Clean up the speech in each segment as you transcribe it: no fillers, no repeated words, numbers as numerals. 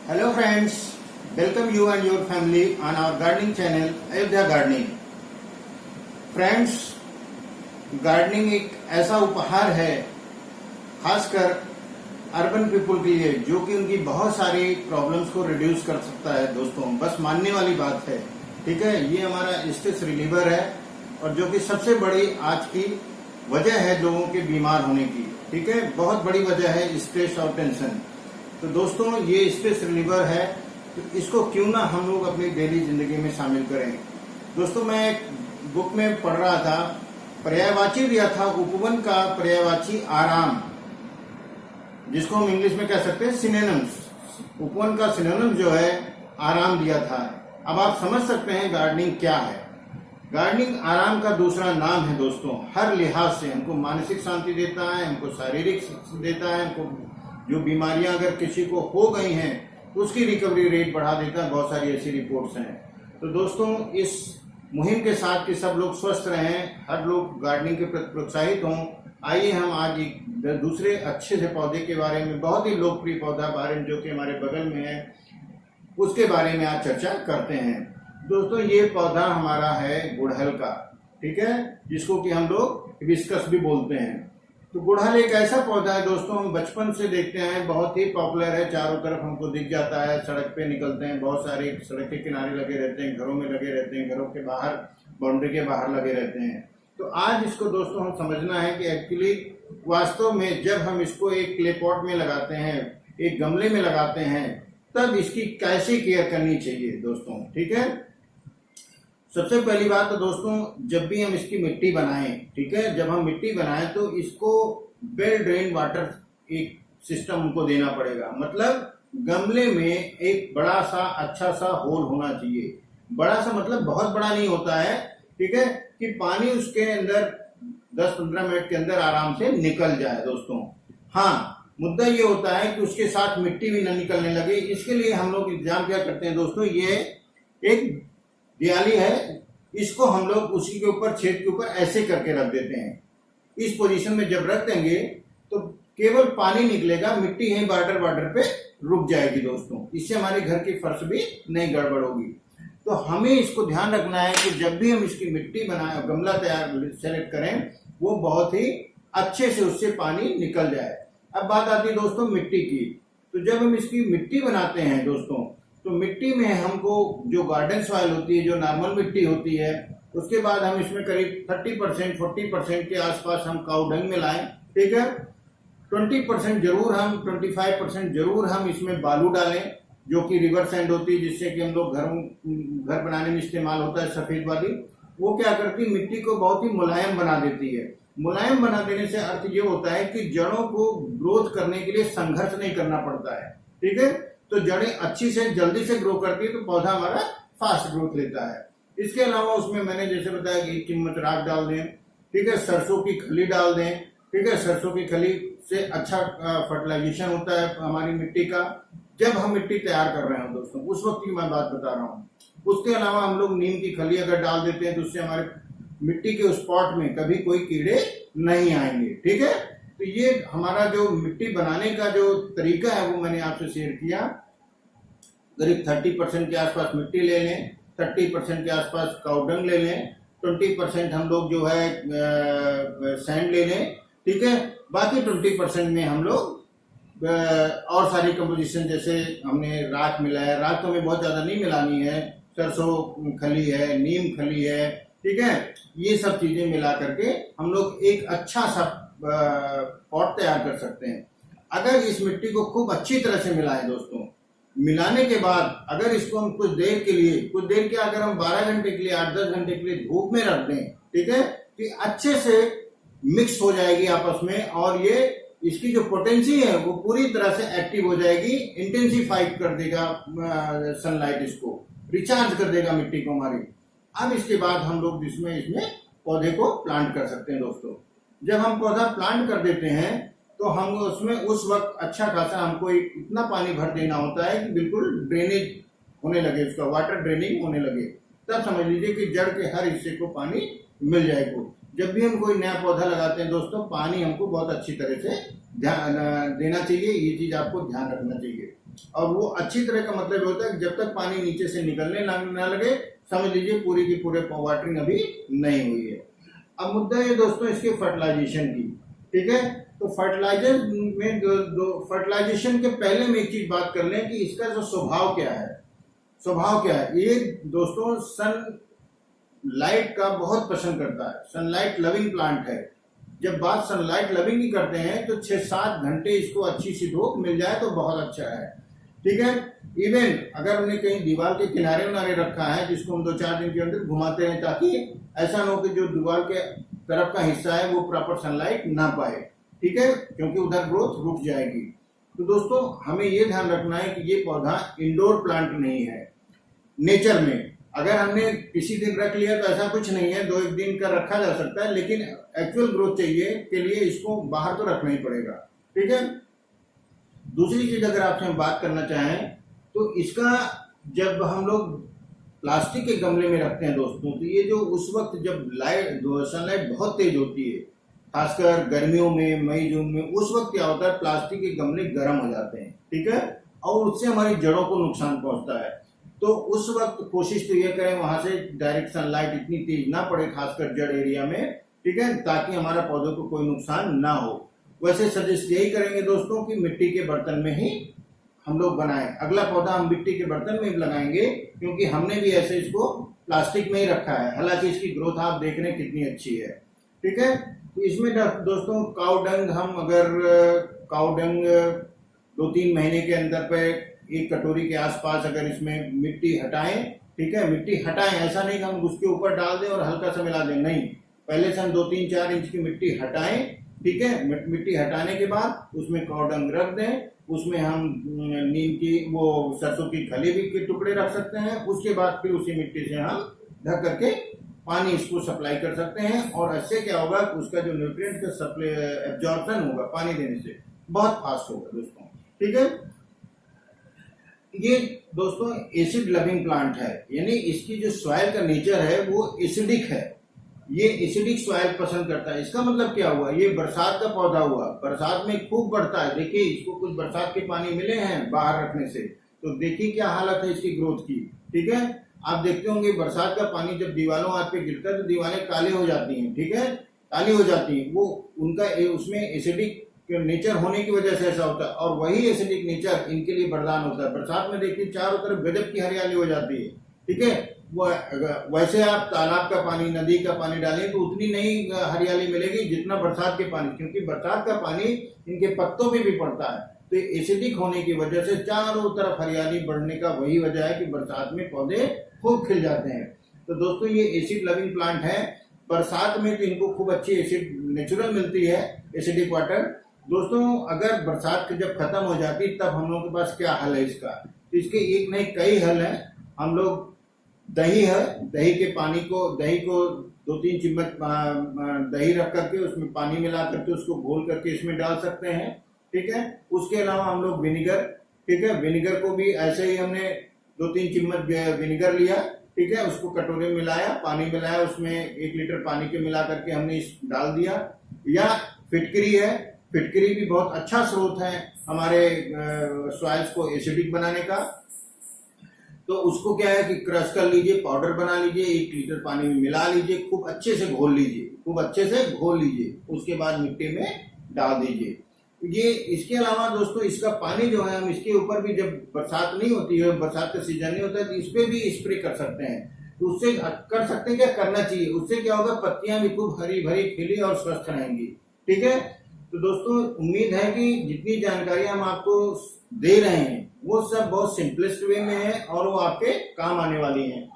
Hello friends, welcome you and your family on our gardening channel Ayodhya gardening. Friends, gardening एक ऐसा उपहार है खासकर अर्बन पीपल के लिए जो कि उनकी बहुत सारी प्रॉब्लम्स को रिड्यूस कर सकता है। दोस्तों, बस मानने वाली बात है, ठीक है। ये हमारा स्ट्रेस रिलीवर है और जो कि सबसे बड़ी आज की वजह है लोगों के बीमार होने की, ठीक है। बहुत बड़ी वजह है स्ट्रेस और टेंशन। तो दोस्तों, ये स्ट्रेस रिलीवर है, तो इसको क्यों ना हम लोग अपनी डेली जिंदगी में शामिल करें। दोस्तों, मैं एक बुक में पढ़ रहा था, पर्यायवाची दिया था उपवन का पर्यायवाची आराम, जिसको हम इंग्लिश में कह सकते हैं सिनोनिम्स। उपवन का सिनोनिम जो है आराम दिया था। अब आप समझ सकते हैं गार्डनिंग क्या है। गार्डनिंग आराम का दूसरा नाम है दोस्तों। हर लिहाज से हमको मानसिक शांति देता है, हमको शारीरिक देता है, हमको जो बीमारियां अगर किसी को हो गई हैं उसकी रिकवरी रेट बढ़ा देता है। बहुत सारी ऐसी रिपोर्ट्स हैं। तो दोस्तों, इस मुहिम के साथ कि सब लोग स्वस्थ रहें, हर लोग गार्डनिंग के प्रति प्रोत्साहित हों, आइए हम आज एक दूसरे अच्छे से पौधे के बारे में, बहुत ही लोकप्रिय पौधा बारे में जो कि हमारे बगल में है, उसके बारे में आज चर्चा करते हैं। दोस्तों, ये पौधा हमारा है गुड़हल का, ठीक है, जिसको कि हम लोग हिबिस्कस भी बोलते हैं। तो गुड़हल एक ऐसा पौधा है दोस्तों, हम बचपन से देखते हैं, बहुत ही पॉपुलर है, चारों तरफ हमको दिख जाता है, सड़क पे निकलते हैं, बहुत सारे सड़क के किनारे लगे रहते हैं, घरों में लगे रहते हैं, घरों के बाहर, बाउंड्री के बाहर लगे रहते हैं। तो आज इसको दोस्तों हम समझना है कि एक्चुअली वास्तव में जब हम इसको एक क्ले पॉट में लगाते हैं, एक गमले में लगाते हैं, तब इसकी कैसे केयर करनी चाहिए दोस्तों, ठीक है। सबसे पहली बात तो दोस्तों, जब भी हम इसकी मिट्टी बनाएं, ठीक है, जब हम मिट्टी बनाएं तो इसको वेल ड्रेन वाटर एक सिस्टम हमको देना पड़ेगा। मतलब गमले में एक बड़ा सा अच्छा सा होल होना चाहिए। बड़ा सा मतलब बहुत बड़ा नहीं होता है, ठीक है, कि पानी उसके अंदर 10-15 मिनट के अंदर आराम से निकल जाए दोस्तों। हाँ, मुद्दा ये होता है कि उसके साथ मिट्टी भी न निकलने लगे। इसके लिए हम लोग इंतजाम क्या करते हैं दोस्तों, ये एक दियाली है, इसको हम लोग उसी के ऊपर, छेद के ऊपर ऐसे करके रख देते हैं। इस पोजीशन में जब रख देंगे तो केवल पानी निकलेगा, मिट्टी यहीं बॉर्डर पे रुक जाएगी दोस्तों। इससे हमारे घर की फर्श भी नहीं गड़बड़ होगी। तो हमें इसको ध्यान रखना है कि जब भी हम इसकी मिट्टी बनाए, गमला तैयार सेलेक्ट करें, वो बहुत ही अच्छे से उससे पानी निकल जाए। अब बात आती है दोस्तों मिट्टी की। तो जब हम इसकी मिट्टी बनाते हैं दोस्तों, तो मिट्टी में हमको जो गार्डन सॉइल होती है, जो नॉर्मल मिट्टी होती है, उसके बाद हम इसमें करीब 30% 40% के आसपास हम काऊ डंग मिलाएं, ठीक है। 20% जरूर हम 25% जरूर हम इसमें बालू डालें, जो कि रिवर सैंड होती है, जिससे कि हम लोग घर बनाने में इस्तेमाल होता है, सफेद वाली। वो क्या करती है, मिट्टी को बहुत ही मुलायम बना देती है। मुलायम बना देने से अर्थ ये होता है कि जड़ों को ग्रोथ करने के लिए संघर्ष नहीं करना पड़ता है, ठीक है। तो जड़ें अच्छी से जल्दी से ग्रो करती है, तो पौधा हमारा फास्ट ग्रोथ लेता है। इसके अलावा उसमें मैंने जैसे बताया कि 1 चम्मच राख डाल दें, ठीक है, सरसों की खली डाल दें, ठीक है। सरसों की खली से अच्छा फर्टिलाइजेशन होता है हमारी मिट्टी का, जब हम मिट्टी तैयार कर रहे हो दोस्तों, उस वक्त की मैं बात बता रहा हूँ। उसके अलावा हम लोग नीम की खली अगर डाल देते हैं तो उससे हमारे मिट्टी के उस पॉट में कभी कोई कीड़े नहीं आएंगे, ठीक है। तो ये हमारा जो मिट्टी बनाने का जो तरीका है वो मैंने आपसे शेयर किया। करीब 30% के आसपास मिट्टी ले लें, 30% के आसपास काउडंग ले लें, 20% हम लोग जो है सैंड ले लें, ठीक है। बाकी 20% में हम लोग और सारी कंपोजिशन, जैसे हमने राख मिलाया, राख तो हमें बहुत ज्यादा नहीं मिलानी है, सरसों खली है, नीम खली है, ठीक है। ये सब चीजें मिला करके हम लोग एक अच्छा सा पॉट तैयार कर सकते हैं। अगर इस मिट्टी को खूब अच्छी तरह से मिलाएं दोस्तों, मिलाने के बाद अगर इसको हम कुछ देर क्या, अगर हम 12 घंटे के लिए, 8-10 घंटे के लिए धूप में रख दें, ठीक है, कि अच्छे से मिक्स हो जाएगी आपस में, और ये इसकी जो पोटेंसी है वो पूरी तरह से एक्टिव हो जाएगी, इंटेंसिफाई कर देगा सनलाइट, इसको रिचार्ज कर देगा मिट्टी को हमारी। अब इसके बाद हम लोग इसमें पौधे को प्लांट कर सकते हैं दोस्तों। जब हम पौधा प्लांट कर देते हैं तो हम उसमें उस वक्त अच्छा खासा हमको इतना पानी भर देना होता है कि बिल्कुल ड्रेनेज होने लगे, उसका वाटर ड्रेनिंग होने लगे। तब समझ लीजिए कि जड़ के हर हिस्से को पानी मिल जाएगा। जब भी हम कोई नया पौधा लगाते हैं दोस्तों, पानी हमको बहुत अच्छी तरह से ध्यान देना चाहिए। ये चीज आपको ध्यान रखना चाहिए। और वो अच्छी तरह का मतलब होता है जब तक पानी नीचे से निकलने ना लगे, समझ लीजिए पूरी की पूरे वाटरिंग अभी नहीं हुई है। अब मुद्दा है दोस्तों इसके फर्टिलाइजेशन की, ठीक है। तो फर्टिलाइजर में फर्टिलाइजेशन के पहले में एक चीज बात कर लें कि इसका जो स्वभाव क्या है। स्वभाव क्या है, ये दोस्तों सन लाइट का बहुत पसंद करता है, सनलाइट लविंग प्लांट है। जब बात सनलाइट लविंग की करते हैं तो 6-7 घंटे इसको अच्छी सी धूप मिल जाए तो बहुत अच्छा है, ठीक है। इवन अगर हमने कहीं दीवार के किनारे उनारे रखा है जिसको हम 2-4 दिन के अंदर घुमाते हैं, ताकि ऐसा ना हो कि जो दीवार के तरफ का हिस्सा है वो प्रॉपर सनलाइट ना पाए, ठीक है, क्योंकि उधर ग्रोथ रुक जाएगी। तो दोस्तों हमें ये ध्यान रखना है कि ये पौधा इंडोर प्लांट नहीं है। नेचर में अगर हमने किसी दिन रख लिया तो ऐसा कुछ नहीं है, 2-1 दिन का रखा जा सकता है, लेकिन एक्चुअल ग्रोथ चाहिए के लिए इसको बाहर तो रखना ही पड़ेगा, ठीक है। दूसरी चीज अगर आपसे हम बात करना चाहें तो इसका जब हम लोग प्लास्टिक के गमले में रखते हैं दोस्तों, तो ये जो उस वक्त जब सनलाइट बहुत तेज होती है, खासकर गर्मियों में मई जून में, उस वक्त क्या होता है प्लास्टिक के गमले गर्म हो जाते हैं, ठीक है, और उससे हमारी जड़ों को नुकसान पहुंचता है। तो उस वक्त कोशिश तो ये करें वहां से डायरेक्ट सनलाइट इतनी तेज ना पड़े, खासकर जड़ एरिया में, ठीक है, ताकि हमारा पौधों को कोई नुकसान ना हो। वैसे सजेस्ट यही करेंगे दोस्तों कि मिट्टी के बर्तन में ही हम लोग बनाएं। अगला पौधा हम मिट्टी के बर्तन में लगाएंगे, क्योंकि हमने भी ऐसे इसको प्लास्टिक में ही रखा है, हालांकि इसकी ग्रोथ आप देख रहे हैं कितनी अच्छी है, ठीक है। तो इसमें दोस्तों काउडंग, हम अगर काउडंग 2-3 महीने के अंदर पे 1 कटोरी के आसपास अगर इसमें मिट्टी हटाएं, ठीक है, मिट्टी हटाएं, ऐसा नहीं कि हम उसके ऊपर डाल दें और हल्का सा मिला दें, नहीं, पहले से हम 2-3-4 इंच की मिट्टी हटाएं, ठीक है। मिट्टी हटाने के बाद उसमें काउडंग रख दें, उसमें हम नीम की वो सरसों की खली भी के टुकड़े रख सकते हैं, उसके बाद फिर उसी मिट्टी से हम ढक करके पानी इसको सप्लाई कर सकते हैं, और इससे क्या होगा उसका जो न्यूट्रिएंट का सप्लाई एब्जॉर्प्शन होगा पानी देने से बहुत फास्ट होगा दोस्तों, ठीक है। ये दोस्तों एसिड लविंग प्लांट है, यानी इसकी जो सॉइल का नेचर है वो एसिडिक है, ये एसिडिक सॉइल पसंद करता है। इसका मतलब क्या हुआ, ये बरसात का पौधा हुआ, बरसात में खूब बढ़ता है। देखिए इसको कुछ बरसात के पानी मिले हैं बाहर रखने से, तो देखिए क्या हालत है इसकी ग्रोथ की, ठीक है। आप देखते होंगे बरसात का पानी जब दीवारों हाथ पे गिरता है तो दीवारें काले हो जाती हैं, ठीक है, काली हो जाती हैं, वो उनका उसमें एसिडिक नेचर होने की वजह से ऐसा होता है, और वही एसिडिक नेचर इनके लिए वरदान होता है। बरसात में देखिए चारों तरफ गजब की हरियाली हो जाती है, ठीक है। वैसे आप तालाब का पानी, नदी का पानी डालें तो उतनी नहीं हरियाली मिलेगी जितना बरसात के पानी, क्योंकि बरसात का पानी इनके पत्तों पे भी पड़ता है, तो एसिडिक होने की वजह से चारों तरफ हरियाली बढ़ने का वही वजह है कि बरसात में पौधे खूब खिल जाते हैं। तो दोस्तों ये एसिड लविंग प्लांट है, बरसात में तो इनको खूब अच्छी एसिड नेचुरल मिलती है, एसिडिक वाटर। दोस्तों अगर बरसात जब खत्म हो जाती तब हम लोगों के पास क्या हल है इसका, तो इसके एक नहीं कई हल है। हम लोग दही है, दही के पानी को, दही को 2-3 चम्मच दही रख करके उसमें पानी मिला करके उसको घोल करके इसमें डाल सकते हैं, ठीक है। उसके अलावा हम लोग विनेगर, ठीक है, विनेगर को भी ऐसे ही हमने 2-3 चम्मच विनेगर लिया, ठीक है, उसको कटोरे में मिलाया, पानी मिलाया, उसमें 1 लीटर पानी के मिला करके हमने इस डाल दिया। या फिटकरी है, फिटकरी भी बहुत अच्छा स्रोत है हमारे सॉइल्स को एसिडिक बनाने का। तो उसको क्या है कि क्रश कर लीजिए, पाउडर बना लीजिए, 1 लीटर पानी में मिला लीजिए, खूब अच्छे से घोल लीजिए, खूब अच्छे से घोल लीजिए, उसके बाद मिट्टी में डाल दीजिए। ये इसके अलावा दोस्तों इसका पानी जो है हम इसके ऊपर भी, जब बरसात नहीं होती है, बरसात का सीजन नहीं होता है, तो इस पे भी स्प्रे कर सकते हैं। तो उससे कर सकते हैं, क्या करना चाहिए, उससे क्या होगा पत्तियां भी खूब हरी भरी खिली और स्वस्थ रहेंगी, ठीक है। तो दोस्तों उम्मीद है कि जितनी जानकारी हम आपको दे रहे हैं वो सब बहुत सिंपलेस्ट वे में है और वो आपके काम आने वाली हैं।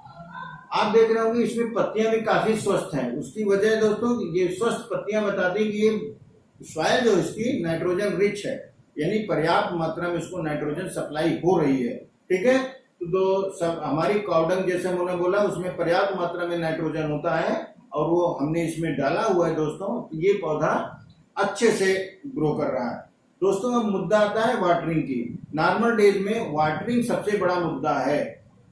आप देख रहे होंगे इसमें पत्तियां भी काफी स्वस्थ हैं। उसकी वजह दोस्तों ये स्वस्थ पत्तियां बताती है कि ये सॉइल जो इसकी नाइट्रोजन रिच है, यानी पर्याप्त मात्रा में इसको नाइट्रोजन सप्लाई हो रही है, ठीक है। तो सब हमारी काउडंग जैसे मैंने बोला उसमें पर्याप्त मात्रा में नाइट्रोजन होता है और वो हमने इसमें डाला हुआ है दोस्तों, ये पौधा अच्छे से ग्रो कर रहा है। दोस्तों अब मुद्दा आता है वाटरिंग की। नॉर्मल डेज में वाटरिंग सबसे बड़ा मुद्दा है।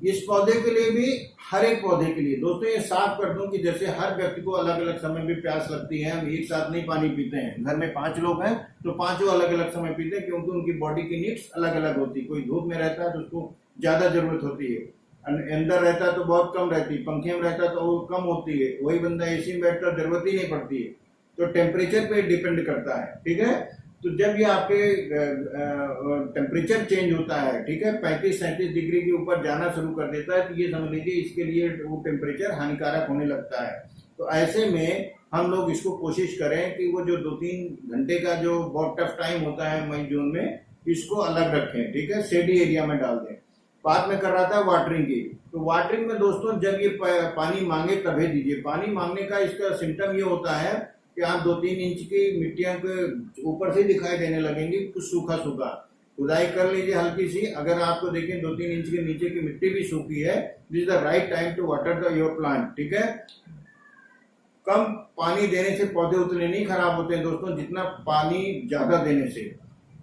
इस पौधे के लिए भी, हर एक पौधे के लिए दोस्तों ये साफ कर दूं कि जैसे हर व्यक्ति को अलग अलग समय में प्यास लगती है, हम एक साथ नहीं पानी पीते हैं। घर में 5 लोग हैं तो 5 अलग अलग समय पीते हैं, क्योंकि उनकी बॉडी की नीड्स अलग अलग होती है। कोई धूप में रहता है तो उसको ज्यादा जरूरत होती है, अंदर रहता है तो बहुत कम रहती है, पंखे में रहता है तो वो कम होती है, वही बंदा एसी में बैठता है जरूरत ही नहीं पड़ती है। तो टेम्परेचर पे डिपेंड करता है, ठीक है। तो जब ये आपके टेम्परेचर चेंज होता है, ठीक है, 35-37 डिग्री के ऊपर जाना शुरू कर देता है, तो ये समझ लीजिए इसके लिए वो टेम्परेचर हानिकारक होने लगता है। तो ऐसे में हम लोग इसको कोशिश करें कि वो जो 2-3 घंटे का जो बहुत टफ टाइम होता है मई जून में, इसको अलग रखें, ठीक है, शेडी एरिया में डाल दें। बात में कर रहा था वाटरिंग की, तो वाटरिंग में दोस्तों जब ये पानी मांगे तभी दीजिए। पानी मांगने का इसका सिम्टम ये होता है कि आप 2-3 इंच की मिट्टियां के ऊपर से दिखाई देने लगेंगी, कुछ सूखा सूखा। खुदाई कर लीजिए हल्की सी, अगर आपको देखें 2-3 इंच के नीचे की मिट्टी भी सूखी है, this is the right time to water the your plant, ठीक है। कम पानी देने से पौधे उतने नहीं खराब होते हैं दोस्तों, जितना पानी ज्यादा देने से।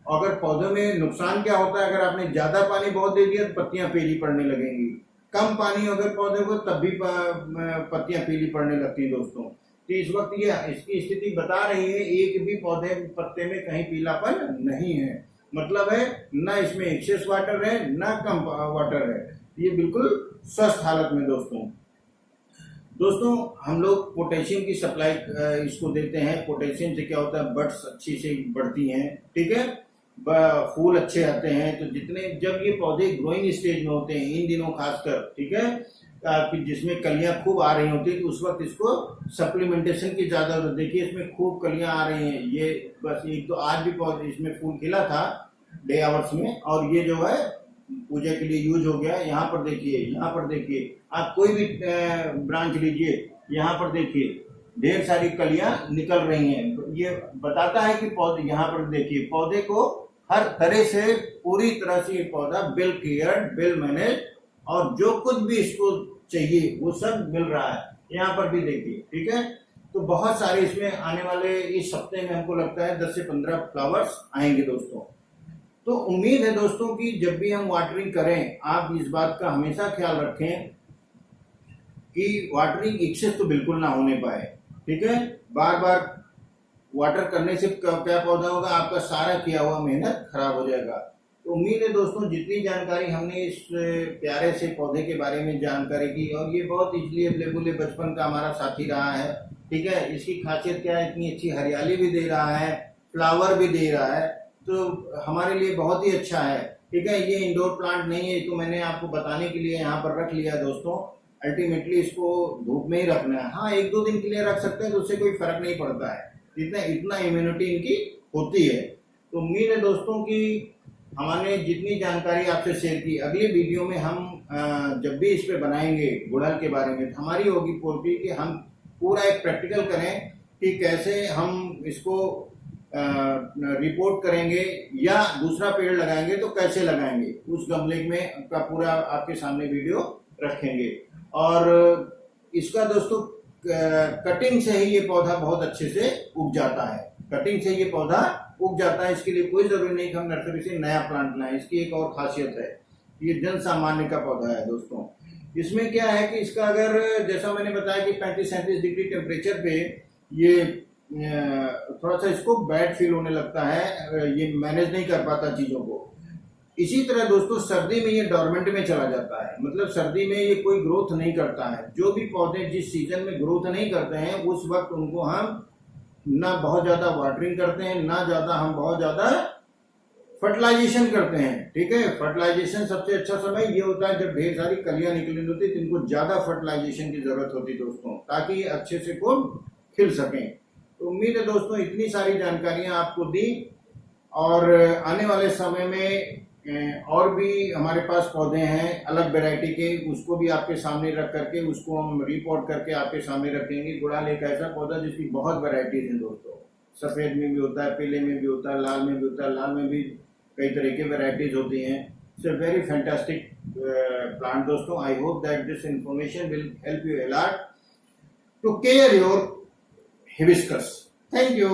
अगर पौधों में नुकसान क्या होता है, अगर आपने ज्यादा पानी बहुत दे दिया तो पत्तियां पीली पड़ने लगेंगी। कम पानी अगर पौधे को तब भी पत्तियां पीली पड़ने लगती है दोस्तों। तो इस वक्त ये इसकी स्थिति बता रही है, एक भी पौधे पत्ते में कहीं पीलापन नहीं है। मतलब है ना इसमें एक्सेस वाटर है ना कम वाटर है, ये बिल्कुल स्वस्थ हालत में दोस्तों हम लोग पोटेशियम की सप्लाई इसको देते हैं। पोटेशियम से क्या होता है, बड्स अच्छी से बढ़ती हैं, ठीक है, फूल अच्छे आते हैं। तो जितने जब ये पौधे ग्रोइंग स्टेज में होते हैं इन दिनों खासकर, ठीक है, जिसमें कलियां खूब आ रही होती है, तो उस वक्त इसको सप्लीमेंटेशन की ज्यादा जरूरत। देखिए इसमें खूब कलियां आ रही हैं, ये बस एक तो आज भी पौधे इसमें फूल खिला था डे आवर्स में, और ये जो है पूजा के लिए यूज हो गया। यहाँ पर देखिए, यहाँ पर देखिए, आप कोई भी ब्रांच लीजिए, यहाँ पर देखिए ढेर सारी कलियां निकल रही हैं। ये बताता है कि पौधे, यहाँ पर देखिए पौधे को हर तरह से पूरी तरह से ये पौधा वेल केयर्ड, वेल मैनेज, और जो कुछ भी इसको चाहिए वो सब मिल रहा है। यहाँ पर भी देखिए, ठीक है। तो बहुत सारे इसमें आने वाले इस हफ्ते में हमको लगता है 10 से 15 फ्लावर्स आएंगे दोस्तों। तो उम्मीद है दोस्तों कि जब भी हम वाटरिंग करें, आप इस बात का हमेशा ख्याल रखें कि वाटरिंग एक्सेस तो बिल्कुल ना होने पाए, ठीक है। बार बार वाटर करने से क्या पौधा होगा, आपका सारा किया हुआ मेहनत खराब हो जाएगा। तो उम्मीद है दोस्तों जितनी जानकारी हमने इस प्यारे से पौधे के बारे में जानकारी की, और ये बहुत इजली अवेलेबल है, बचपन का हमारा साथी रहा है, ठीक है। इसकी खासियत क्या है, इतनी अच्छी हरियाली भी दे रहा है, फ्लावर भी दे रहा है, तो हमारे लिए बहुत ही अच्छा है, ठीक है। ये इंडोर प्लांट नहीं है, तो मैंने आपको बताने के लिए यहाँ पर रख लिया दोस्तों। अल्टीमेटली इसको धूप में ही रखना है। हाँ, 1-2 दिन के लिए रख सकते हैं तो उससे कोई फर्क नहीं पड़ता है, इतना इम्यूनिटी इनकी होती है। तो उम्मीद है दोस्तों कि हमने जितनी जानकारी आपसे शेयर की, अगली वीडियो में हम जब भी इस पे बनाएंगे गुड़हल के बारे में, हमारी होगी पूरी कि हम पूरा एक प्रैक्टिकल करें कि कैसे हम इसको रिपोर्ट करेंगे, या दूसरा पेड़ लगाएंगे तो कैसे लगाएंगे, उस गमले में का पूरा आपके सामने वीडियो रखेंगे। और इसका दोस्तों कटिंग से ही ये पौधा बहुत अच्छे से उग जाता है, कटिंग से ये पौधा उग जाता है। इसके लिए कोई जरूरी नहीं कि हम नर्सरी से नया प्लांट लाएं। इसकी एक और खासियत है, ये जन सामान्य का पौधा है दोस्तों। इसमें क्या है कि इसका अगर, जैसा मैंने बताया कि 35-37 डिग्री टेम्परेचर पे ये थोड़ा सा इसको बैड फील होने लगता है, ये मैनेज नहीं कर पाता चीजों को। इसी तरह दोस्तों सर्दी में ये डोरमेंट में चला जाता है, मतलब सर्दी में ये कोई ग्रोथ नहीं करता है। जो भी पौधे जिस सीजन में ग्रोथ नहीं करते हैं, उस वक्त उनको हम ना बहुत ज्यादा वाटरिंग करते हैं, ना ज्यादा हम बहुत ज्यादा फर्टिलाइजेशन करते हैं, ठीक है। फर्टिलाइजेशन सबसे अच्छा समय ये होता है जब ढेर सारी कलियां निकली होती है, तो इनको ज्यादा फर्टिलाइजेशन की जरूरत होती है दोस्तों, ताकि ये अच्छे से खूब खिल सकें। तो उम्मीद है दोस्तों इतनी सारी जानकारियां आपको दी, और आने वाले समय में और भी हमारे पास पौधे हैं अलग वैरायटी के, उसको भी आपके सामने रख करके उसको हम रिपोर्ट करके आपके सामने रखेंगे। गुड़हल एक ऐसा पौधा जिसकी बहुत वैरायटीज हैं दोस्तों, सफेद में भी होता है, पीले में भी होता है, लाल में भी होता है, लाल में भी कई तरह की वैरायटीज होती हैं। It's a very fantastic plant दोस्तों। I hope that this information will help you a lot to care your hibiscus. Thank you.